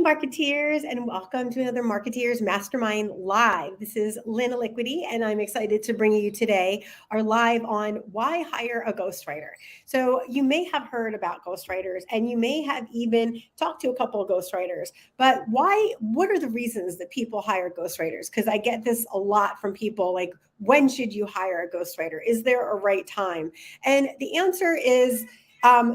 Marketeers, and welcome to another Marketeers Mastermind Live. This is Lynn Liquity, and I'm excited to bring you today our live on why hire a ghostwriter. So, you may have heard about ghostwriters, and you may have even talked to a couple of ghostwriters, but why? What are the reasons that people hire ghostwriters? Because I get this a lot from people like, when should you hire a ghostwriter? Is there a right time? And the answer is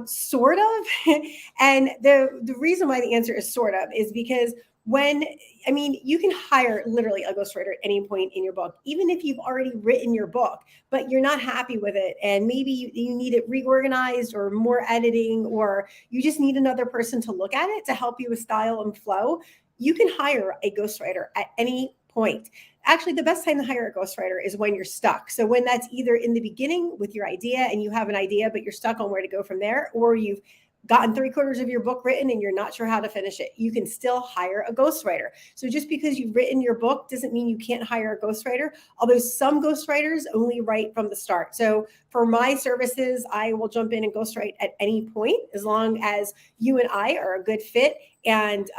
sort of. And the reason why the answer is sort of is because you can hire literally a ghostwriter at any point in your book, even if you've already written your book, but you're not happy with it. And maybe you need it reorganized or more editing, or you just need another person to look at it to help you with style and flow. You can hire a ghostwriter at any point. Actually, the best time to hire a ghostwriter is when you're stuck. So when that's either in the beginning with your idea and you have an idea, but you're stuck on where to go from there, or you've gotten 3/4 of your book written and you're not sure how to finish it, you can still hire a ghostwriter. So just because you've written your book doesn't mean you can't hire a ghostwriter, although some ghostwriters only write from the start. So for my services, I will jump in and ghostwrite at any point, as long as you and I are a good fit and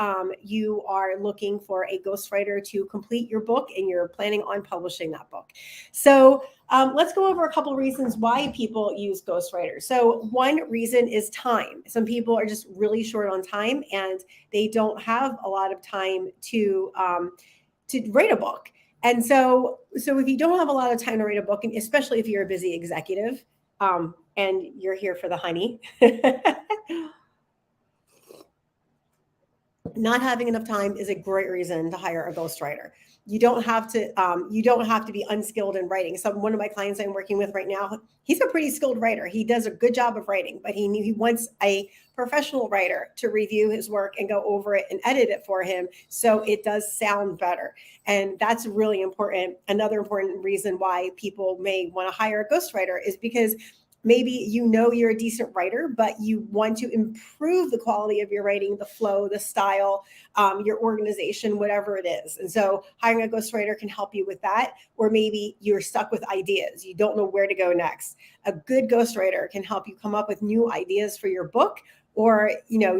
you are looking for a ghostwriter to complete your book and you're planning on publishing that book. So let's go over a couple of reasons why people use ghostwriters. So one reason is time. Some people are just really short on time and they don't have a lot of time to write a book. And so if you don't have a lot of time to write a book, and especially if you're a busy executive and you're here for the honey, not having enough time is a great reason to hire a ghostwriter. You don't have to be unskilled in writing. One of my clients I'm working with right now, he's a pretty skilled writer. He does a good job of writing, but he wants a professional writer to review his work and go over it and edit it for him so it does sound better. And that's really important. Another important reason why people may want to hire a ghostwriter is because maybe you're a decent writer, but you want to improve the quality of your writing, the flow, the style, your organization, whatever it is. And so hiring a ghostwriter can help you with that. Or maybe you're stuck with ideas. You don't know where to go next. A good ghostwriter can help you come up with new ideas for your book, or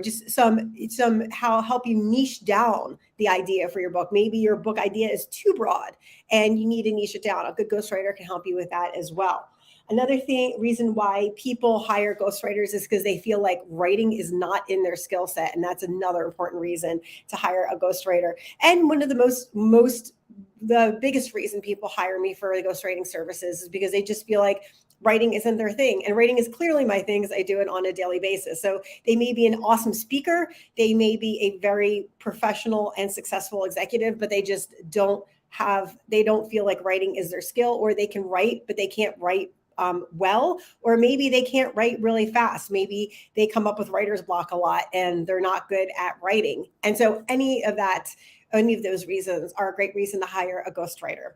just somehow help you niche down the idea for your book. Maybe your book idea is too broad and you need to niche it down. A good ghostwriter can help you with that as well. Another reason why people hire ghostwriters is because they feel like writing is not in their skill set. And that's another important reason to hire a ghostwriter. And one of the biggest reason people hire me for the ghostwriting services is because they just feel like writing isn't their thing. And writing is clearly my thing, because I do it on a daily basis. So they may be an awesome speaker. They may be a very professional and successful executive, but they just don't feel like writing is their skill, or they can write, but they can't write well, or maybe they can't write really fast. Maybe they come up with writer's block a lot and they're not good at writing. And so any of those reasons are a great reason to hire a ghostwriter.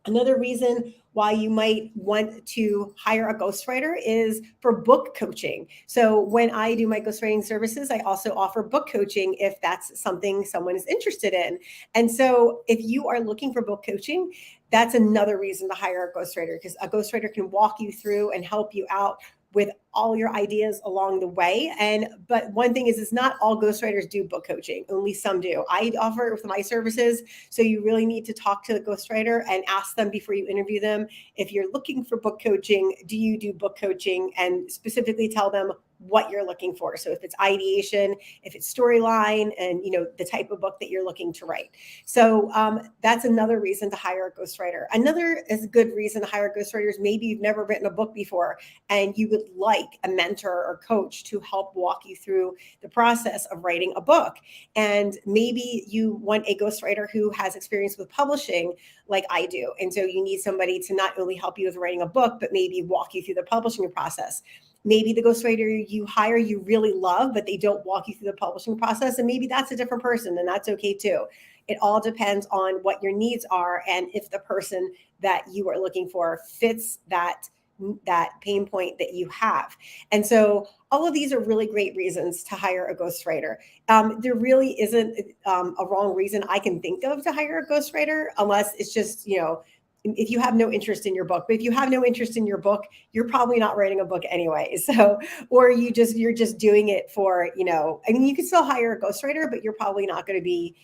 Another reason why you might want to hire a ghostwriter is for book coaching. So when I do my ghostwriting services, I also offer book coaching if that's something someone is interested in. And so if you are looking for book coaching, that's another reason to hire a ghostwriter, because a ghostwriter can walk you through and help you out with all your ideas along the way. But one thing is not all ghostwriters do book coaching. Only some do. I offer it with my services. So you really need to talk to the ghostwriter and ask them before you interview them. If you're looking for book coaching, do you do book coaching? And specifically tell them what you're looking for. So if it's ideation, if it's storyline, and the type of book that you're looking to write. So that's another reason to hire a ghostwriter. Another is a good reason to hire ghostwriters. Maybe you've never written a book before and you would like a mentor or coach to help walk you through the process of writing a book. And maybe you want a ghostwriter who has experience with publishing like I do. And so you need somebody to not only help you with writing a book, but maybe walk you through the publishing process. Maybe the ghostwriter you hire you really love, but they don't walk you through the publishing process. And maybe that's a different person, and that's okay too. It all depends on what your needs are and if the person that you are looking for fits that pain point that you have. And so all of these are really great reasons to hire a ghostwriter. There really isn't a wrong reason I can think of to hire a ghostwriter, unless it's just, if you have no interest in your book. But if you have no interest in your book, you're probably not writing a book anyway. So, or you're just doing it for, I mean, you can still hire a ghostwriter, but you're probably not going to be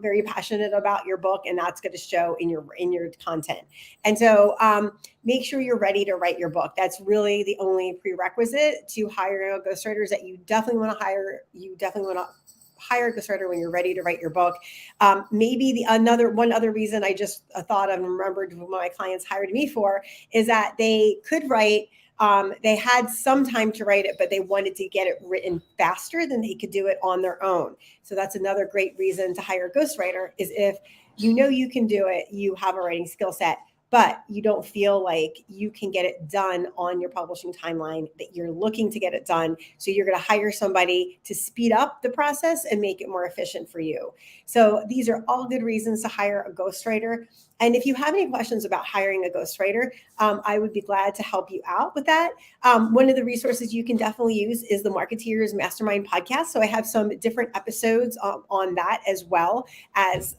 very passionate about your book, and that's going to show in your content. And so make sure you're ready to write your book. That's really the only prerequisite to hiring a ghostwriter, is that you definitely want to hire a ghostwriter when you're ready to write your book. Maybe one other reason I just thought of and remembered what my clients hired me for is that they could write. They had some time to write it, but they wanted to get it written faster than they could do it on their own. So that's another great reason to hire a ghostwriter, is if you can do it, you have a writing skill set, but you don't feel like you can get it done on your publishing timeline that you're looking to get it done. So you're going to hire somebody to speed up the process and make it more efficient for you. So these are all good reasons to hire a ghostwriter. And if you have any questions about hiring a ghostwriter, I would be glad to help you out with that. One of the resources you can definitely use is the Marketeers Mastermind podcast. So I have some different episodes on that, as well as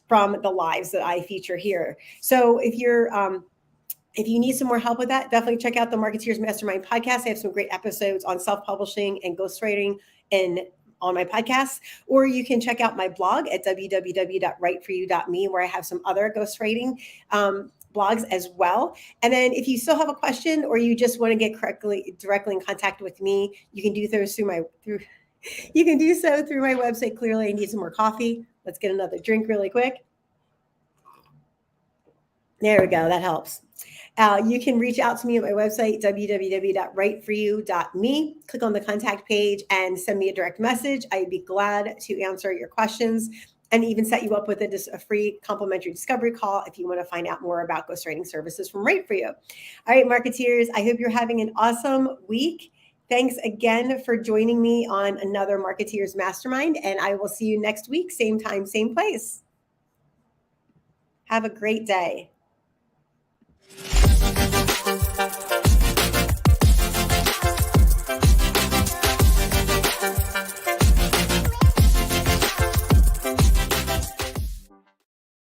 from the lives that I feature here. So if you need some more help with that, definitely check out the Marketeers Mastermind podcast. I have some great episodes on self-publishing and ghostwriting on my podcast, or you can check out my blog at www.writeforyou.me, where I have some other ghostwriting blogs as well. And then if you still have a question, or you just want to get directly in contact with me, you can do so through my website. Clearly, I need some more coffee. Let's get another drink really quick. There we go. That helps. You can reach out to me at my website, www.writeforyou.me. Click on the contact page and send me a direct message. I'd be glad to answer your questions and even set you up with a free complimentary discovery call if you want to find out more about ghostwriting services from Write For You. All right, marketeers, I hope you're having an awesome week. Thanks again for joining me on another Marketeers Mastermind, and I will see you next week, same time, same place. Have a great day.